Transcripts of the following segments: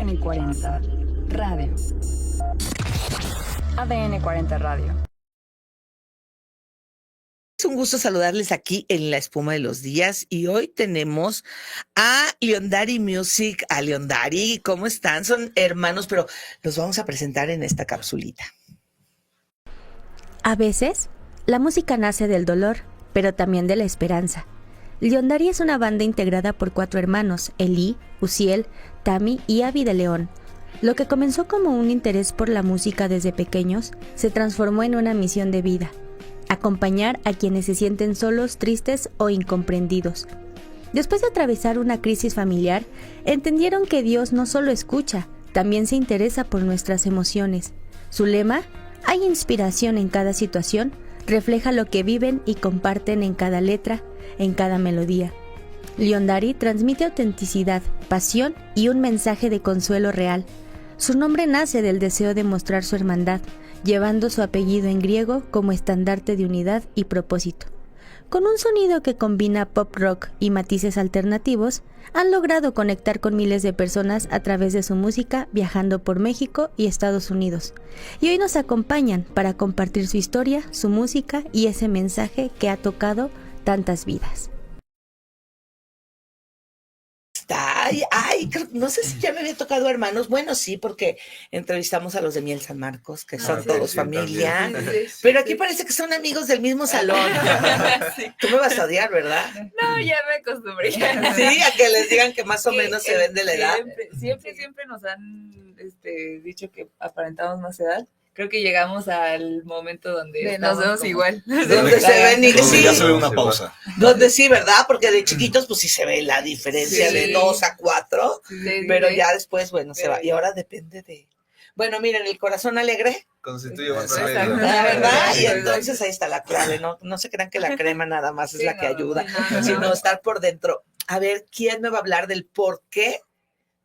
ADN 40 Radio. ADN 40 Radio. Es un gusto saludarles aquí en La Espuma de los Días y hoy tenemos a Leondari Music. A Leondari, ¿cómo están? Son hermanos, pero los vamos a presentar en esta capsulita. A veces, la música nace del dolor, pero también de la esperanza. Leondari es una banda integrada por 4 hermanos, Eli, Uziel, Tami y Avi de León. Lo que comenzó como un interés por la música desde pequeños, se transformó en una misión de vida: acompañar a quienes se sienten solos, tristes o incomprendidos. Después de atravesar una crisis familiar, entendieron que Dios no solo escucha, también se interesa por nuestras emociones. Su lema, hay inspiración en cada situación, refleja lo que viven y comparten en cada letra, en cada melodía. Leondari transmite autenticidad, pasión y un mensaje de consuelo real. Su nombre nace del deseo de mostrar su hermandad, llevando su apellido en griego como estandarte de unidad y propósito. Con un sonido que combina pop rock y matices alternativos, han logrado conectar con miles de personas a través de su música, viajando por México y Estados Unidos. Y hoy nos acompañan para compartir su historia, su música y ese mensaje que ha tocado tantas vidas. No sé si ya me había tocado hermanos. Bueno, sí, porque entrevistamos a los de Miel San Marcos, que son todos familia. Pero aquí parece que son amigos del mismo salón. Sí. Tú me vas a odiar, ¿verdad? No, ya me acostumbré. Sí, a que les digan que más o menos se ven de la edad. Siempre nos han dicho que aparentamos más edad. Creo que llegamos al momento donde nos vemos igual. Donde se ven y Donde sí, ya se ve una pausa. donde sí, ¿verdad? Porque de chiquitos pues sí se ve la diferencia Sí. de 2 a 4, Sí, pero sí. ya después, bueno, se Pero va. Y ahora depende de... Bueno, miren, el corazón alegre, Constituye más Exacto. remedio. la verdad, y Exacto. entonces ahí está la clave, no se crean que la crema nada más es Sí, la que no, ayuda, no. sino estar por dentro. A ver, ¿quién me va a hablar del porqué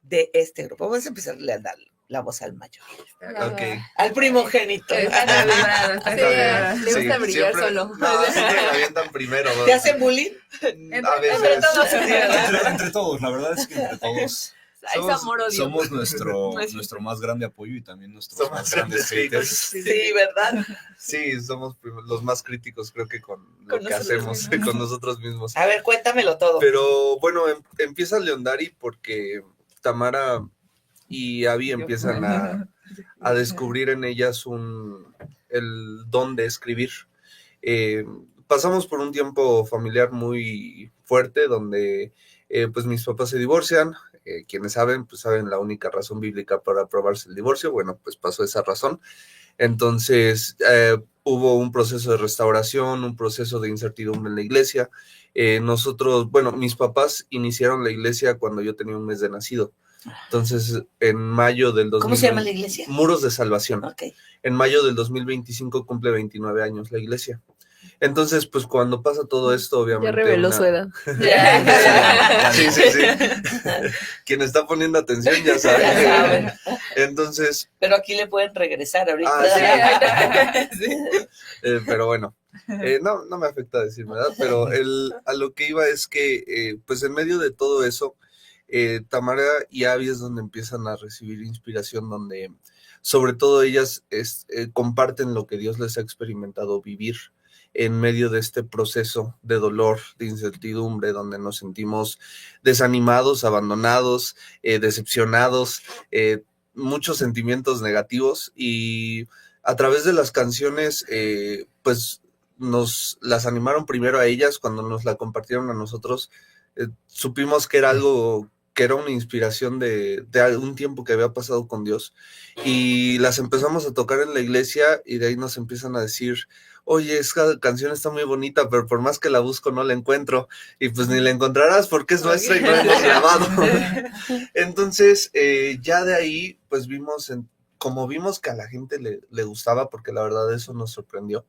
de este grupo? Vamos a empezarle a dar la voz al mayor, Ok. al primogénito. Está calibrado, está calibrado. Sí, Le gusta brillar siempre- solo. No, siempre me avientan primero. ¿Te hacen bullying? A veces. Entre todos, sí, ¿verdad? Entre todos, la verdad es que entre todos. Es amor-odio. Somos nuestro más grande apoyo y también nuestros Somos más grandes haters. Sí, ¿verdad? Sí, somos los más críticos, creo que con lo Con que nosotros hacemos, mismos. con nosotros mismos. A ver, cuéntamelo todo. Pero bueno, empieza Leondari porque Tamara y Abby empiezan a descubrir en ellas el don de escribir. Pasamos por un tiempo familiar muy fuerte donde pues mis papás se divorcian. Quienes saben, pues saben la única razón bíblica para aprobarse el divorcio. Bueno, pues pasó esa razón. Entonces hubo un proceso de restauración, un proceso de incertidumbre en la iglesia. Nosotros, bueno, mis papás iniciaron la iglesia cuando yo tenía un mes de nacido. Entonces, en mayo del 2000... ¿Cómo se llama la iglesia? Muros de Salvación. Ok. En mayo del 2025 cumple 29 años la iglesia. Entonces, pues cuando pasa todo esto, obviamente... Ya reveló su edad. Sí. Quien está poniendo atención ya sabe. Ya saben. Entonces, Pero aquí le pueden regresar ahorita. pero bueno, no me afecta decir verdad, pero a lo que iba es que, pues en medio de todo eso, Tamara y Abby es donde empiezan a recibir inspiración, donde sobre todo ellas comparten lo que Dios les ha experimentado vivir en medio de este proceso de dolor, de incertidumbre, donde nos sentimos desanimados, abandonados, decepcionados, muchos sentimientos negativos, y a través de las canciones, pues nos las animaron primero a ellas. Cuando nos la compartieron a nosotros, supimos que era algo, que era una inspiración de un tiempo que había pasado con Dios, y las empezamos a tocar en la iglesia, y de ahí nos empiezan a decir: oye, esta canción está muy bonita, pero por más que la busco no la encuentro. Y pues ni la encontrarás porque es nuestra y no la hemos grabado. Entonces, ya de ahí, pues como vimos que a la gente le gustaba, porque la verdad eso nos sorprendió,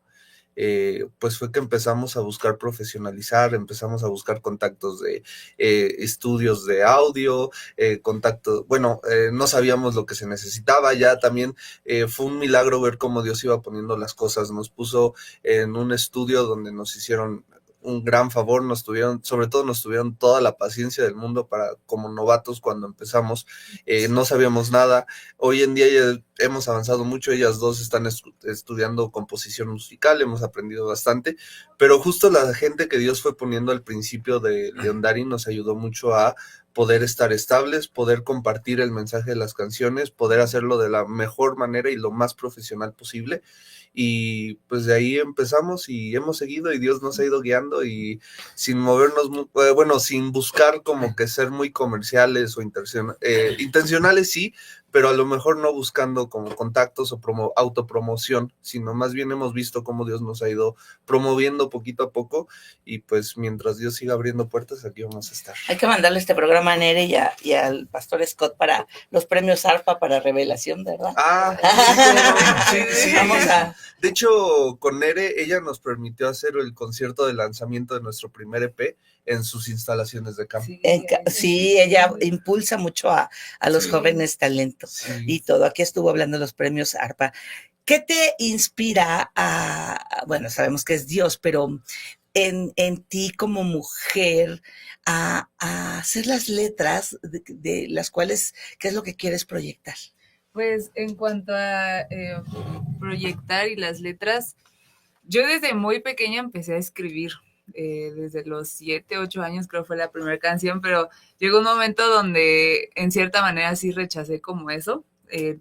pues fue que empezamos a buscar profesionalizar, empezamos a buscar contactos de estudios de audio, no sabíamos lo que se necesitaba. Ya también fue un milagro ver cómo Dios iba poniendo las cosas. Nos puso en un estudio donde nos hicieron un gran favor, sobre todo nos tuvieron toda la paciencia del mundo para como novatos cuando empezamos, no sabíamos nada. Hoy en día ya hemos avanzado mucho, ellas dos están estudiando composición musical, hemos aprendido bastante, pero justo la gente que Dios fue poniendo al principio de Leondari nos ayudó mucho a poder estar estables, poder compartir el mensaje de las canciones, poder hacerlo de la mejor manera y lo más profesional posible. Y pues de ahí empezamos y hemos seguido y Dios nos ha ido guiando y sin movernos, sin buscar como que ser muy comerciales o intencionales sí, pero a lo mejor no buscando como contactos o autopromoción, sino más bien hemos visto cómo Dios nos ha ido promoviendo poquito a poco y pues mientras Dios siga abriendo puertas, aquí vamos a estar. Hay que mandarle este programa a Nere y al pastor Scott para los premios ARPA para revelación, ¿verdad? Sí. Vamos a... De hecho, con Nere, ella nos permitió hacer el concierto de lanzamiento de nuestro primer EP en sus instalaciones de campo. Sí, ella impulsa mucho a los jóvenes talentos y todo. Aquí estuvo hablando de los premios ARPA. ¿Qué te inspira bueno, sabemos que es Dios, pero en ti como mujer a hacer las letras de las cuales, ¿qué es lo que quieres proyectar? Pues en cuanto a proyectar y las letras, yo desde muy pequeña empecé a escribir. Desde los 7, 8 años creo fue la primera canción, pero llegó un momento donde en cierta manera sí rechacé como eso,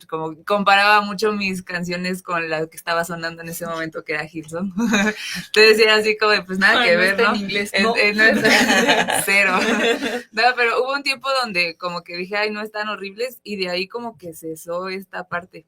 como comparaba mucho mis canciones con la que estaba sonando en ese momento, que era Hillsong. Entonces era así como de, pues nada que ver, ¿no? En inglés, no está cero. No, pero hubo un tiempo donde como que dije, ay, no están horribles, y de ahí como que cesó esta parte.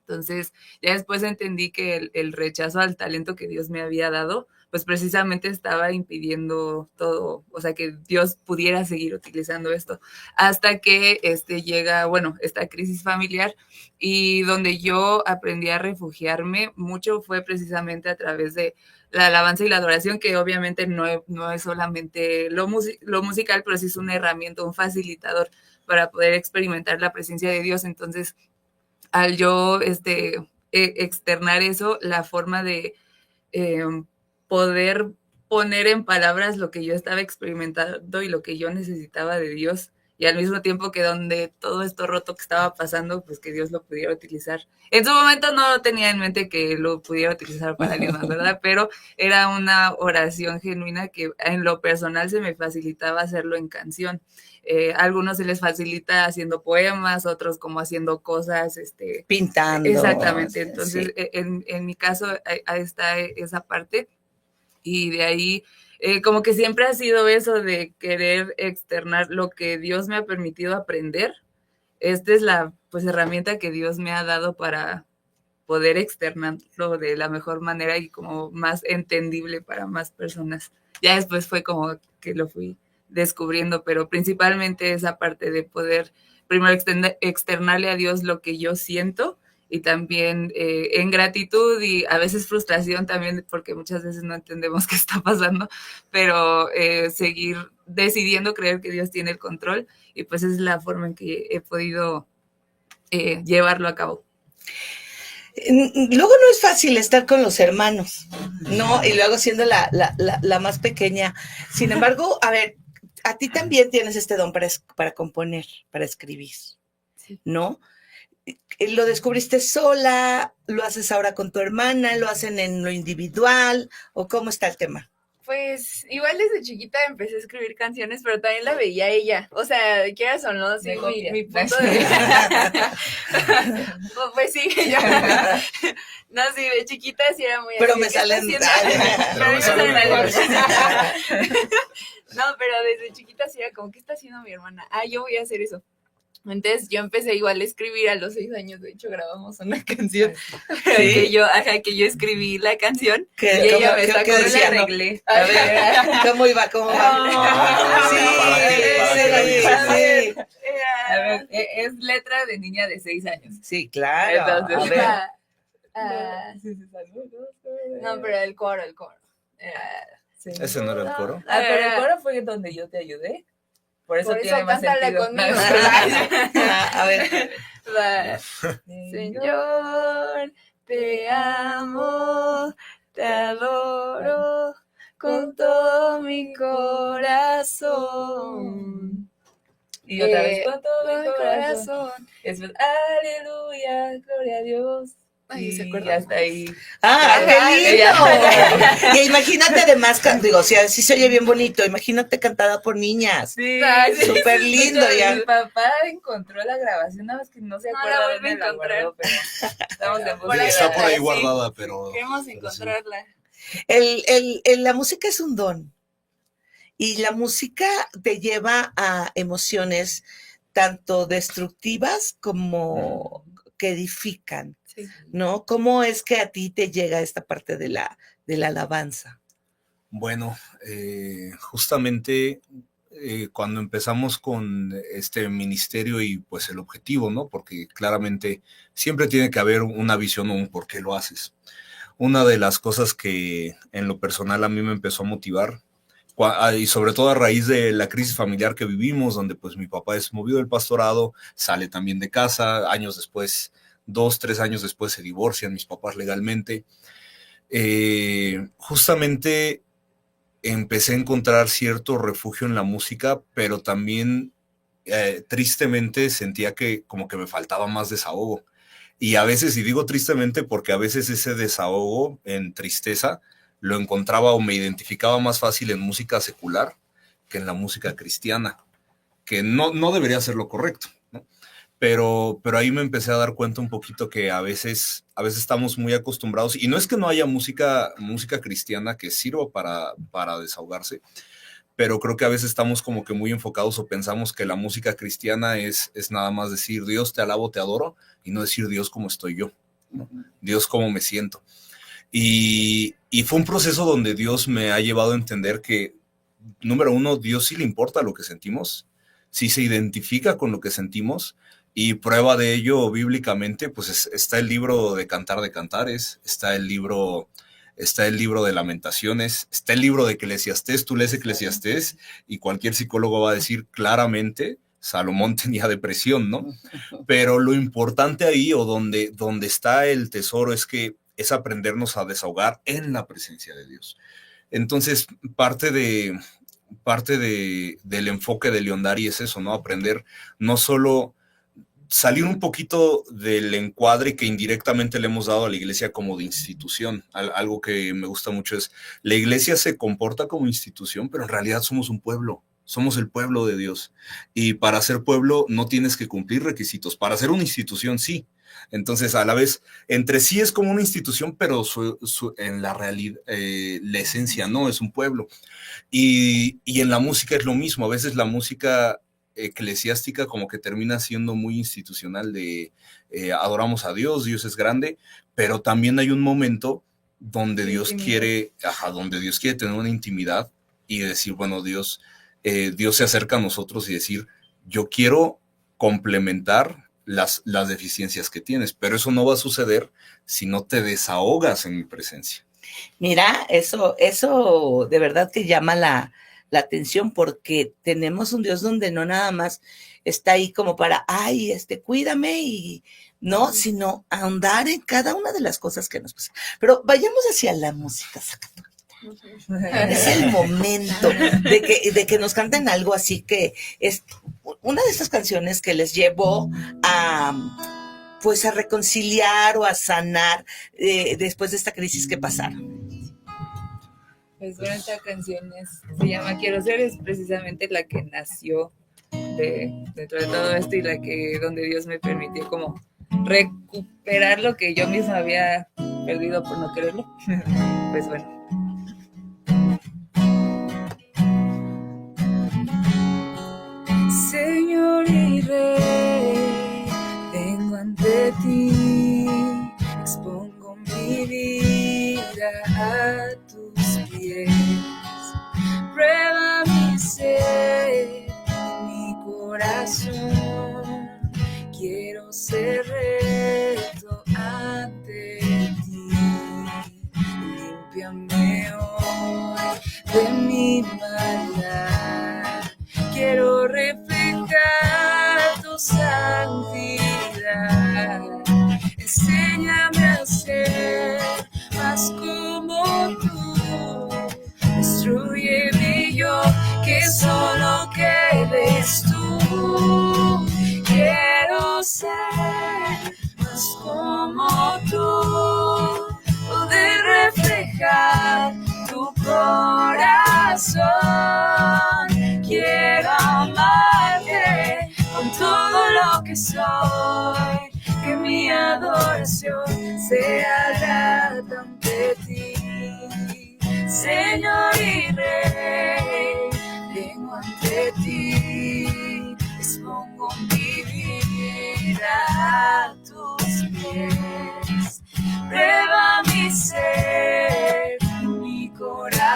Entonces ya después entendí que el rechazo al talento que Dios me había dado, pues precisamente estaba impidiendo todo, o sea, que Dios pudiera seguir utilizando esto, hasta que llega, esta crisis familiar, y donde yo aprendí a refugiarme mucho fue precisamente a través de la alabanza y la adoración, que obviamente no es solamente lo musical, pero sí es una herramienta, un facilitador para poder experimentar la presencia de Dios. Entonces, al yo externar eso, la forma de poder poner en palabras lo que yo estaba experimentando y lo que yo necesitaba de Dios, y al mismo tiempo que donde todo esto roto que estaba pasando, pues que Dios lo pudiera utilizar. En su momento no tenía en mente que lo pudiera utilizar para alguien más, ¿verdad? Pero era una oración genuina que en lo personal se me facilitaba hacerlo en canción. A algunos se les facilita haciendo poemas, otros como haciendo cosas, pintando. Exactamente. Entonces, sí. en mi caso, ahí está esa parte. Y de ahí, como que siempre ha sido eso de querer externar lo que Dios me ha permitido aprender. Esta es la herramienta que Dios me ha dado para poder externarlo de la mejor manera y como más entendible para más personas. Ya después fue como que lo fui descubriendo, pero principalmente esa parte de poder primero externarle a Dios lo que yo siento, y también en gratitud y a veces frustración también, porque muchas veces no entendemos qué está pasando, pero seguir decidiendo creer que Dios tiene el control, y pues esa es la forma en que he podido llevarlo a cabo. Luego no es fácil estar con los hermanos, ¿no? Y luego siendo la más pequeña. Sin embargo, a ver, a ti también tienes este don para componer, para escribir, ¿no? ¿Lo descubriste sola? ¿Lo haces ahora con tu hermana? ¿Lo hacen en lo individual? ¿O cómo está el tema? Pues igual desde chiquita empecé a escribir canciones, pero también la veía ella. O sea, quieras o no, sí, mi punto de vista. Pues sí, yo. No, sí, de chiquita sí era muy... Pero así, me salen... No, pero desde chiquita sí era como, ¿qué está haciendo mi hermana? Yo voy a hacer eso. Entonces yo empecé igual a escribir a los 6 años, de hecho grabamos una canción, ¿sí? que yo escribí la canción y ella me sacó, la arreglé. A ver, ¿cómo iba? Sí. A ver, es letra de niña de 6 años. Sí, claro. Entonces, no, pero el coro. Sí. ¿Ese no era el coro? Pero el coro fue donde yo te ayudé. Por eso tiene más sentido. Conmigo. A ver. Señor, te amo, te adoro con todo mi corazón. Y otra vez, con todo Todo mi mi corazón. Después, aleluya, gloria a Dios. Ay, Y se acuerda. hasta ahí. ¡Ah, qué Ya. lindo! Y imagínate además, digo, si así se oye bien bonito, imagínate cantada por niñas. Sí, Ay, sí, súper lindo, ya. Mi papá encontró la grabación, nada más que no se No, acuerda la vuelve dónde a la encontrar. guardó, pero estamos en Por ahí Está por ahí sí. guardada, pero... Queremos pero sí. encontrarla. La música es un don. Y la música te lleva a emociones tanto destructivas como que edifican, Sí. ¿no? ¿Cómo es que a ti te llega esta parte de la alabanza? Bueno, justamente cuando empezamos con este ministerio y pues el objetivo, ¿no? Porque claramente siempre tiene que haber una visión o un por qué lo haces. Una de las cosas que en lo personal a mí me empezó a motivar, y sobre todo a raíz de la crisis familiar que vivimos, donde pues mi papá es movido del pastorado, sale también de casa, años después, 2, 3 años después se divorcian mis papás legalmente. Justamente empecé a encontrar cierto refugio en la música, pero también tristemente sentía que como que me faltaba más desahogo. Y a veces, y digo tristemente porque a veces ese desahogo en tristeza lo encontraba o me identificaba más fácil en música secular que en la música cristiana, que no debería ser lo correcto, ¿no? Pero ahí me empecé a dar cuenta un poquito que a veces estamos muy acostumbrados, y no es que no haya música cristiana que sirva para desahogarse, pero creo que a veces estamos como que muy enfocados o pensamos que la música cristiana es nada más decir Dios te alabo, te adoro, y no decir Dios cómo estoy yo, ¿no? Dios cómo me siento. Y fue un proceso donde Dios me ha llevado a entender que, número uno, Dios sí le importa lo que sentimos, sí se identifica con lo que sentimos, y prueba de ello bíblicamente, pues está el libro de Cantar de Cantares, está el libro de Lamentaciones, está el libro de Eclesiastés. Tú lees Eclesiastés y cualquier psicólogo va a decir claramente, Salomón tenía depresión, ¿no? Pero lo importante ahí, o donde está el tesoro, es aprendernos a desahogar en la presencia de Dios. Entonces, parte del enfoque de Leondari es eso, ¿no? Aprender no solo salir un poquito del encuadre que indirectamente le hemos dado a la iglesia como de institución. Algo que me gusta mucho es, la iglesia se comporta como institución, pero en realidad somos un pueblo. Somos el pueblo de Dios. Y para ser pueblo no tienes que cumplir requisitos. Para ser una institución, sí. Entonces, a la vez, entre sí es como una institución, pero en la realidad, la esencia no, es un pueblo. Y en la música es lo mismo. A veces la música eclesiástica como que termina siendo muy institucional de adoramos a Dios, Dios es grande, pero también hay un momento donde Dios quiere tener una intimidad y decir, bueno, Dios se acerca a nosotros y decir, yo quiero complementar las deficiencias que tienes, pero eso no va a suceder si no te desahogas en mi presencia. Mira, eso de verdad que llama la atención, porque tenemos un Dios donde no nada más está ahí como para, ay, cuídame, y no, sino ahondar en cada una de las cosas que nos pasan. Pero vayamos hacia la música, Zacatón. Es el momento de que nos canten algo así, que es una de estas canciones que les llevó a reconciliar o a sanar después de esta crisis que pasaron. Pues bueno, esta canción se llama Quiero Ser, es precisamente la que nació dentro de todo esto, y donde Dios me permitió como recuperar lo que yo misma había perdido por no quererlo. Pues bueno. Señor y Rey, vengo ante ti, expongo mi vida a tus pies, prueba mi ser y mi corazón, quiero ser recto ante ti, límpiame hoy de mi maldad, quiero reflejar tu santidad, enséñame a ser más como tú, destruye mi yo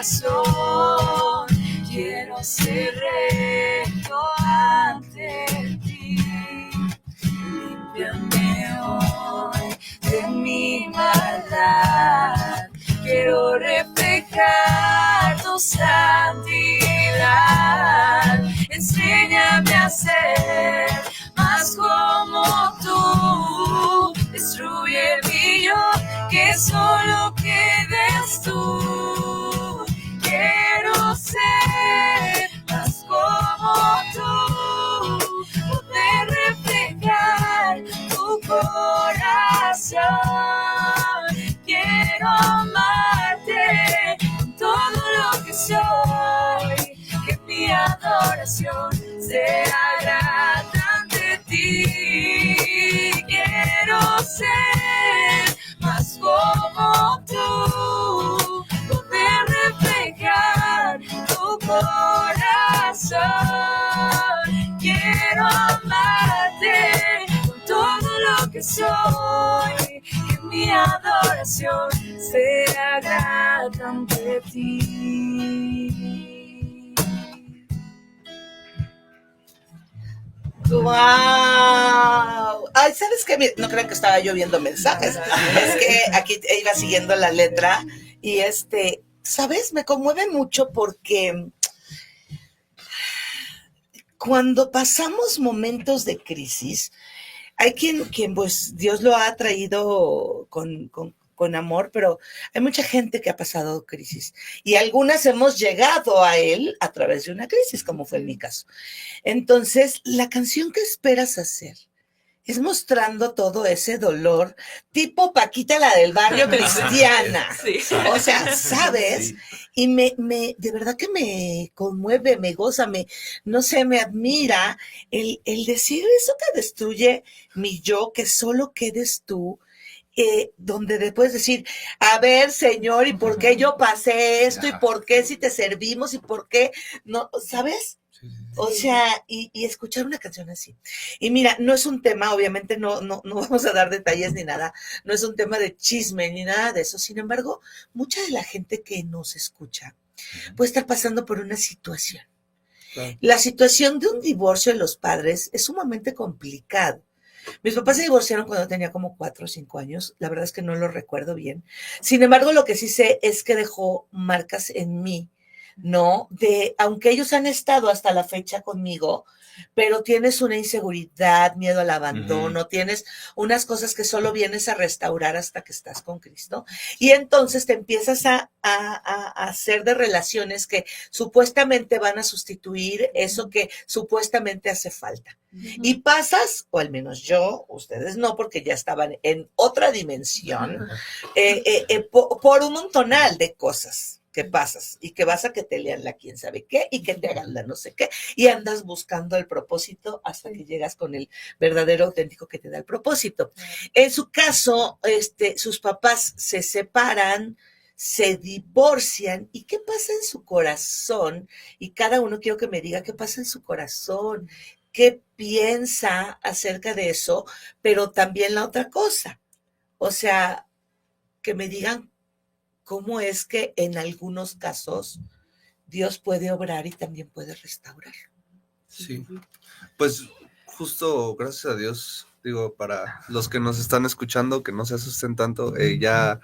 corazón. Quiero ser recto ante ti. Límpiame hoy de mi maldad. Quiero reflejar tu santidad. Enséñame a ser más como tú. Destruye mi yo, que solo quedes tú. Quiero ser más como tú, poder reflejar tu corazón. Quiero amarte con todo lo que soy, que mi adoración sea grata ante ti. Quiero ser más como tú, poder reflejar tu corazón. Quiero amarte con todo lo que soy, que mi adoración sea grata ante ti. ¡Wow! Ay, ¿sabes qué? No crean que estaba yo viendo mensajes. Es que aquí iba siguiendo la letra y ¿sabes? Me conmueve mucho porque cuando pasamos momentos de crisis, hay quien pues Dios lo ha traído con amor, pero hay mucha gente que ha pasado crisis y algunas hemos llegado a él a través de una crisis, como fue en mi caso. Entonces, la canción que esperas hacer es mostrando todo ese dolor, tipo Paquita, la del barrio cristiana. Sí. O sea, ¿sabes? Sí. Y de verdad que me conmueve, me goza, no sé, me admira el decir eso que destruye mi yo, que solo quedes tú. Donde después decir, a ver, Señor, ¿y por qué yo pasé esto? ¿Y por qué si te servimos? ¿Y por qué no? ¿Sabes? O sea, y escuchar una canción así. Y mira, no es un tema, obviamente no vamos a dar detalles ni nada, no es un tema de chisme ni nada de eso. Sin embargo, mucha de la gente que nos escucha puede estar pasando por una situación. Claro. La situación de un divorcio de los padres es sumamente complicado. Mis papás se divorciaron cuando tenía como 4 o 5 años. La verdad es que no lo recuerdo bien. Sin embargo, lo que sí sé es que dejó marcas en mí, ¿no? Aunque ellos han estado hasta la fecha conmigo, pero tienes una inseguridad, miedo al abandono, tienes unas cosas que solo vienes a restaurar hasta que estás con Cristo. Y entonces te empiezas a hacer de relaciones que supuestamente van a sustituir eso que supuestamente hace falta. Y pasas, o al menos yo, ustedes no, porque ya estaban en otra dimensión, por un montonal de cosas que pasas y que vas a que te lean la quién sabe qué y que te hagan la no sé qué y andas buscando el propósito hasta que llegas con el verdadero auténtico que te da el propósito. En su caso, sus papás se separan, se divorcian. ¿Y qué pasa en su corazón? Y cada uno quiero que me diga qué pasa en su corazón, qué piensa acerca de eso, pero también la otra cosa. O sea, que me digan cómo es que en algunos casos Dios puede obrar y también puede restaurar. Sí, pues justo gracias a Dios, digo, para los que nos están escuchando, que no se asusten tanto, ya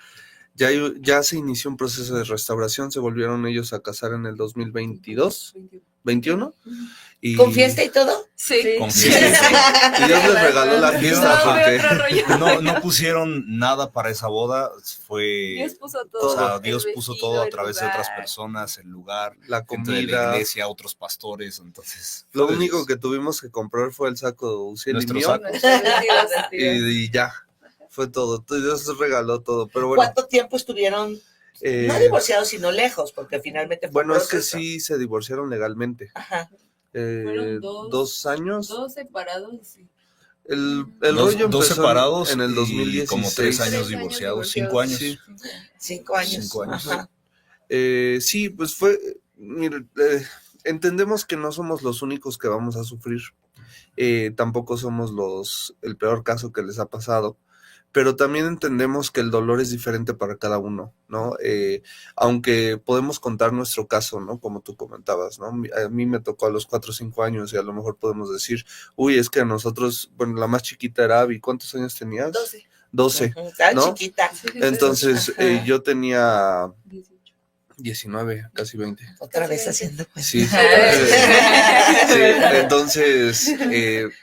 se inició un proceso de restauración, se volvieron ellos a casar en el 2022, 21. Y ¿Con fiesta y todo? Sí. Con Sí. fiesta. y Dios les regaló la fiesta No, fue otro porque rollo. No pusieron nada para esa boda, fue... Dios puso O todo. sea, el Dios puso vestido, todo a el través de otras lugar. personas, el lugar, la gente de la comida, iglesia, otros pastores, entonces... lo fue de único Dios. que tuvimos que comprar fue el saco de Uciel y Nuestro mío, saco. Nuestros vestidos. y ya, fue todo. Entonces Dios regaló todo, pero bueno. ¿Cuánto tiempo estuvieron, no eh, divorciados, sino lejos? Porque finalmente fue bueno, un es que proceso. sí se divorciaron legalmente. Ajá. Fueron 2 años. Dos separados, sí. El Dos rollo empezó separados en el y 2016. como 3 años 3 años divorciados, divorciados. 5 años. Sí. 5 años. 5 años. Ajá. Sí, pues fue, mire, entendemos que no somos los únicos que vamos a sufrir, tampoco somos el peor caso que les ha pasado, pero también entendemos que el dolor es diferente para cada uno, ¿no? Aunque podemos contar nuestro caso, ¿no? Como tú comentabas, ¿no? A mí me tocó a los 4 o 5 años y a lo mejor podemos decir, uy, es que a nosotros, bueno, la más chiquita era Abby, ¿cuántos años tenías? 12, Tan ¿no? chiquita. Entonces, Ajá. yo tenía 19, casi 20. Otra vez haciendo cuentas. Sí, sí, entonces,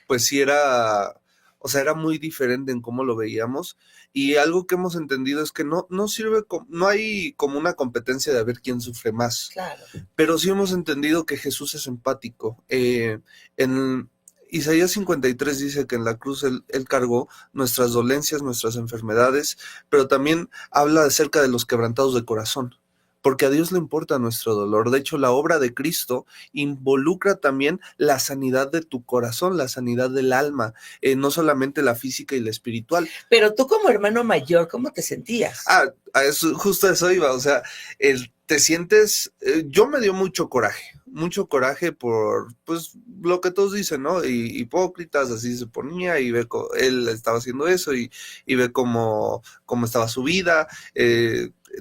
pues sí era, o sea, era muy diferente en cómo lo veíamos, y algo que hemos entendido es que no sirve, no hay como una competencia de ver quién sufre más, Claro. pero sí hemos entendido que Jesús es empático. En Isaías 53 dice que en la cruz él cargó nuestras dolencias, nuestras enfermedades, pero también habla acerca de los quebrantados de corazón, porque a Dios le importa nuestro dolor. De hecho, la obra de Cristo involucra también la sanidad de tu corazón, la sanidad del alma, no solamente la física y la espiritual. Pero tú como hermano mayor, ¿cómo te sentías? A eso, justo a eso iba, o sea, te sientes, yo me dio mucho coraje por, pues, lo que todos dicen, ¿no? Hipócritas, así se ponía, y ve él estaba haciendo eso, y ve cómo estaba su vida,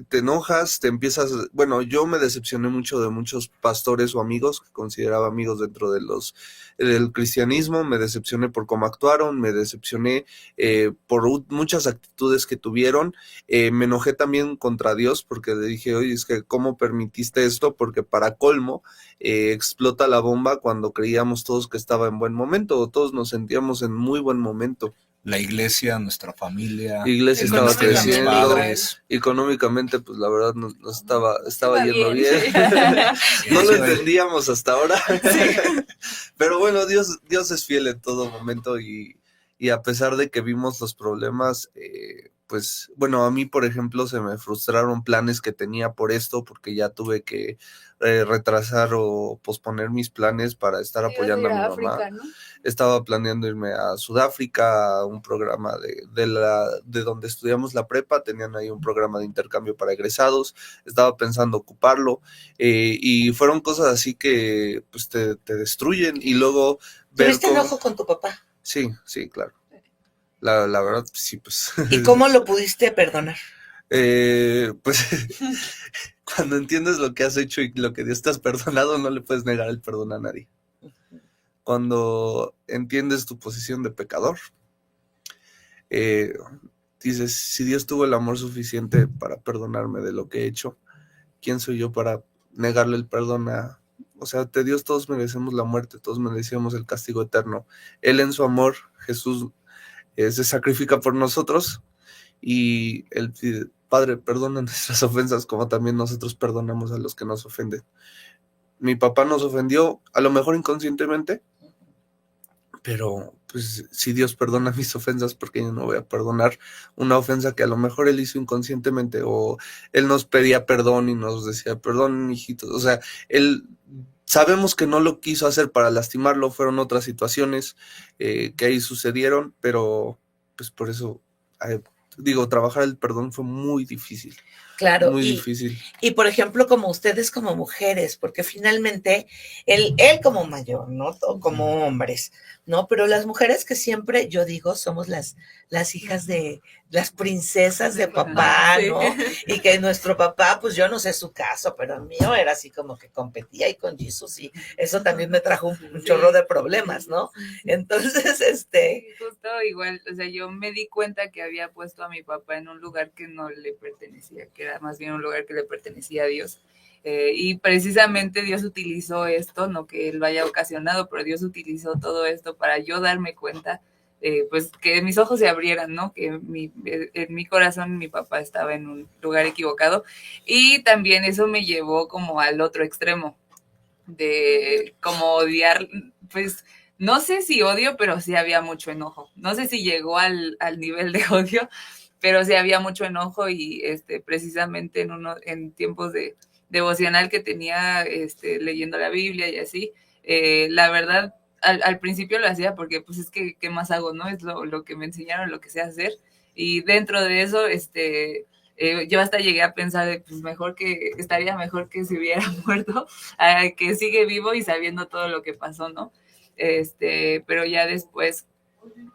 te enojas, te empiezas, bueno, yo me decepcioné mucho de muchos pastores o amigos que consideraba amigos dentro de del cristianismo, me decepcioné por cómo actuaron, me decepcioné por muchas actitudes que tuvieron, me enojé también contra Dios porque le dije, oye, es que ¿cómo permitiste esto? Porque para colmo explota la bomba cuando creíamos todos que estaba en buen momento, o todos nos sentíamos en muy buen momento. La iglesia, nuestra familia. La iglesia estaba creciendo, padres. económicamente, pues la verdad no estaba yendo bien. bien. No lo entendíamos hasta ahora. Pero bueno, Dios es fiel en todo momento, y a pesar de que vimos los problemas, pues bueno, a mí, por ejemplo, se me frustraron planes que tenía por esto, porque ya tuve que retrasar o posponer mis planes para estar apoyando a mi África, mamá. ¿no? Estaba planeando irme a Sudáfrica, a un programa de donde estudiamos la prepa, tenían ahí un programa de intercambio para egresados, estaba pensando ocuparlo, y fueron cosas así que pues te destruyen, y luego ver ¿Tuviste enojo con tu papá? Sí, claro. La verdad, sí, pues. ¿Y cómo lo pudiste perdonar? Pues cuando entiendes lo que has hecho y lo que Dios te has perdonado, no le puedes negar el perdón a nadie. Cuando entiendes tu posición de pecador, dices, si Dios tuvo el amor suficiente para perdonarme de lo que he hecho, ¿quién soy yo para negarle el perdón a... O sea, de Dios todos merecemos la muerte, todos merecemos el castigo eterno. Él en su amor, Jesús, se sacrifica por nosotros, y el Padre perdona nuestras ofensas como también nosotros perdonamos a los que nos ofenden. Mi papá nos ofendió, a lo mejor inconscientemente, pero pues si Dios perdona mis ofensas, ¿por qué yo no voy a perdonar una ofensa que a lo mejor él hizo inconscientemente? O él nos pedía perdón y nos decía, perdón, hijitos. O sea, él... Sabemos que no lo quiso hacer para lastimarlo, fueron otras situaciones que ahí sucedieron, pero pues por eso, trabajar el perdón fue muy difícil. Claro, muy difícil. Y por ejemplo, como ustedes como mujeres, porque finalmente él como mayor, ¿no? O como hombres, ¿no? Pero las mujeres que siempre, yo digo, somos las hijas de las princesas de papá, ¿no? Y que nuestro papá, pues yo no sé su caso, pero el mío era así como que competía ahí con Jesús, y eso también me trajo un chorro de problemas, ¿no? Entonces, Justo igual, o sea, yo me di cuenta que había puesto a mi papá en un lugar que no le pertenecía, que era más bien un lugar que le pertenecía a Dios. Y precisamente Dios utilizó esto, no que él lo haya ocasionado, pero Dios utilizó todo esto para yo darme cuenta, pues que mis ojos se abrieran, ¿no? Que en mi corazón mi papá estaba en un lugar equivocado, y también eso me llevó como al otro extremo, de como odiar, pues no sé si odio, pero sí había mucho enojo. No sé si llegó al nivel de odio, pero sí había mucho enojo, y precisamente en tiempos de devocional que tenía leyendo la Biblia y así, la verdad al principio lo hacía porque pues es que ¿qué más hago? ¿No? Es lo que me enseñaron, lo que sé hacer, y dentro de eso yo hasta llegué a pensar pues estaría mejor que se hubiera muerto, que sigue vivo y sabiendo todo lo que pasó, ¿no? Pero ya después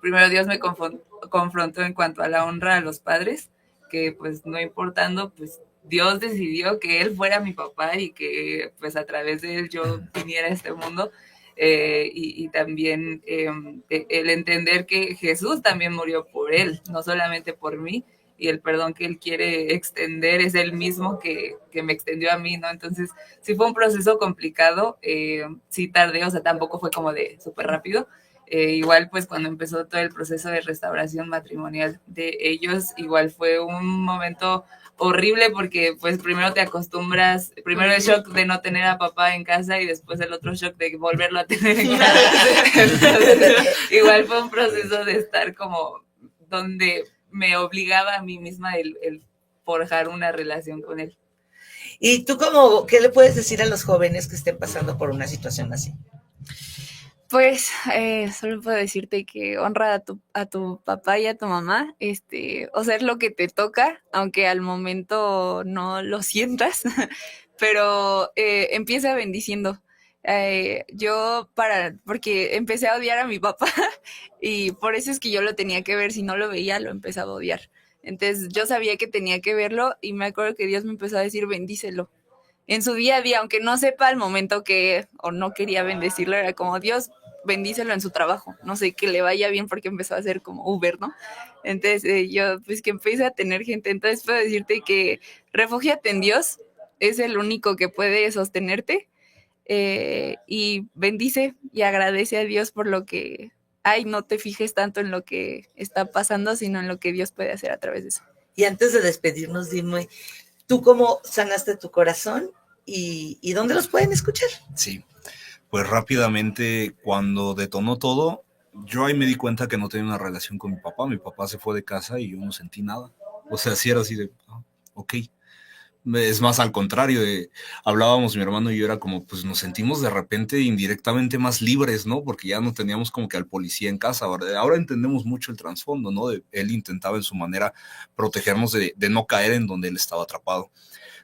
primero Dios me confrontó en cuanto a la honra a los padres, que pues no importando, pues Dios decidió que él fuera mi papá y que pues a través de él yo viniera a este mundo. Y también el entender que Jesús también murió por él, no solamente por mí, y el perdón que él quiere extender es el mismo que me extendió a mí, ¿no? Entonces, sí fue un proceso complicado, sí tardé, o sea, tampoco fue como de súper rápido. Igual, pues cuando empezó todo el proceso de restauración matrimonial de ellos, igual fue un momento horrible porque pues primero te acostumbras, primero el shock de no tener a papá en casa y después el otro shock de volverlo a tener en casa. Entonces, igual fue un proceso de estar como donde me obligaba a mí misma el forjar una relación con él. ¿Y tú qué le puedes decir a los jóvenes que estén pasando por una situación así? Pues solo puedo decirte que honra a tu papá y a tu mamá, o sea, es lo que te toca, aunque al momento no lo sientas, pero empieza bendiciendo. Porque empecé a odiar a mi papá y por eso es que yo lo tenía que ver, si no lo veía, lo empezaba a odiar. Entonces yo sabía que tenía que verlo y me acuerdo que Dios me empezó a decir, bendícelo en su día a día, aunque no sepa al momento que o no quería bendecirlo, era como Dios, bendícelo en su trabajo, no sé, que le vaya bien porque empezó a hacer como Uber, ¿no? Entonces yo pues que empiece a tener gente, entonces puedo decirte que refúgiate en Dios, es el único que puede sostenerte y bendice y agradece a Dios por lo que hay, no te fijes tanto en lo que está pasando, sino en lo que Dios puede hacer a través de eso. Y antes de despedirnos, dime, ¿tú cómo sanaste tu corazón y dónde los pueden escuchar? Sí, pues rápidamente cuando detonó todo, yo ahí me di cuenta que no tenía una relación con mi papá se fue de casa y yo no sentí nada, o sea, sí era así de, ok. Es más, al contrario, hablábamos mi hermano y yo, era como, pues nos sentimos de repente indirectamente más libres, ¿no? Porque ya no teníamos como que al policía en casa. Ahora entendemos mucho el trasfondo, ¿no? Él intentaba en su manera protegernos de no caer en donde él estaba atrapado.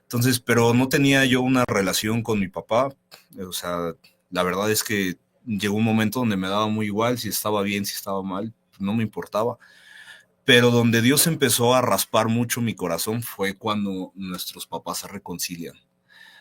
Entonces, pero no tenía yo una relación con mi papá. O sea, la verdad es que llegó un momento donde me daba muy igual si estaba bien, si estaba mal, no me importaba. Pero donde Dios empezó a raspar mucho mi corazón fue cuando nuestros papás se reconcilian.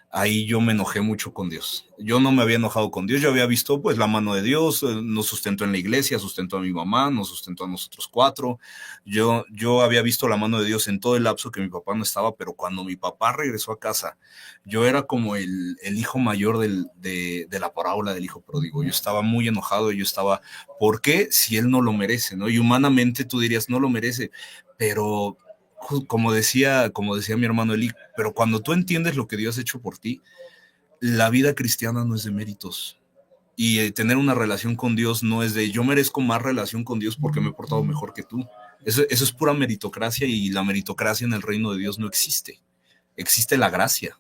Ahí yo me enojé mucho con Dios. Yo no me había enojado con Dios, yo había visto pues la mano de Dios, nos sustentó en la iglesia, sustentó a mi mamá, nos sustentó a nosotros cuatro. Yo había visto la mano de Dios en todo el lapso que mi papá no estaba, pero cuando mi papá regresó a casa, yo era como el hijo mayor de la parábola del hijo pródigo. Yo estaba muy enojado, yo estaba, ¿por qué? Si él no lo merece, ¿no? Y humanamente tú dirías, no lo merece, pero como decía mi hermano Eli, pero cuando tú entiendes lo que Dios ha hecho por ti, la vida cristiana no es de méritos. Y tener una relación con Dios no es de yo merezco más relación con Dios porque me he portado mejor que tú. Eso es pura meritocracia y la meritocracia en el reino de Dios no existe. Existe la gracia.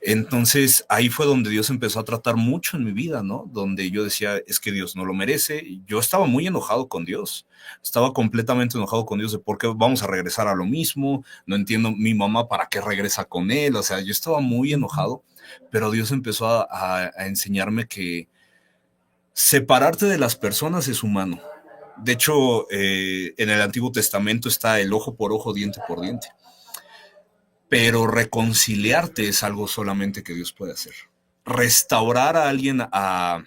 Entonces ahí fue donde Dios empezó a tratar mucho en mi vida, ¿no? Donde yo decía, es que Dios no lo merece. Yo estaba muy enojado con Dios. Estaba completamente enojado con Dios de por qué vamos a regresar a lo mismo. No entiendo mi mamá para qué regresa con él. O sea, yo estaba muy enojado, pero Dios empezó a enseñarme que separarte de las personas es humano. De hecho, en el Antiguo Testamento está el ojo por ojo, diente por diente. Pero reconciliarte es algo solamente que Dios puede hacer. Restaurar a alguien a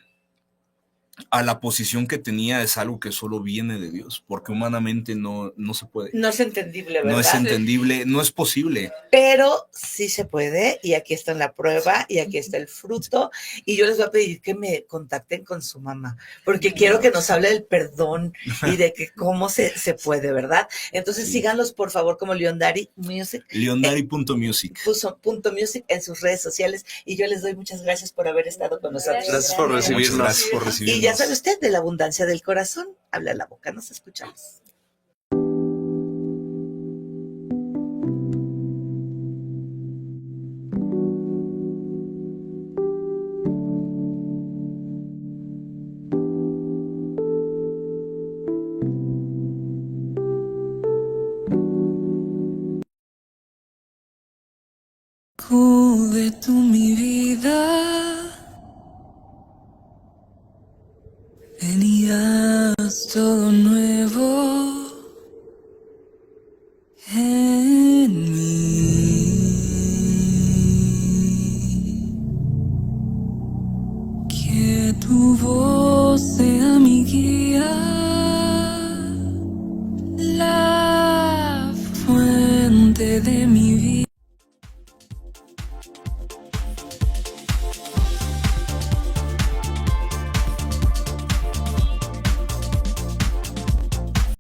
la posición que tenía es algo que solo viene de Dios, porque humanamente no se puede. No es entendible, ¿verdad? No es entendible, no es posible. Pero sí se puede, y aquí está la prueba, y aquí está el fruto, y yo les voy a pedir que me contacten con su mamá, porque quiero que nos hable del perdón y de que cómo se puede, ¿verdad? Entonces síganlos, por favor, como Leondari Music. Leondari.music. Punto music en sus redes sociales, y yo les doy muchas gracias por haber estado con nosotros. Gracias por recibirnos. Gracias por recibirnos. Y ya sabe usted, de la abundancia del corazón, habla la boca. Nos escuchamos. Cubre tú mi vida, ven y todo nuevo.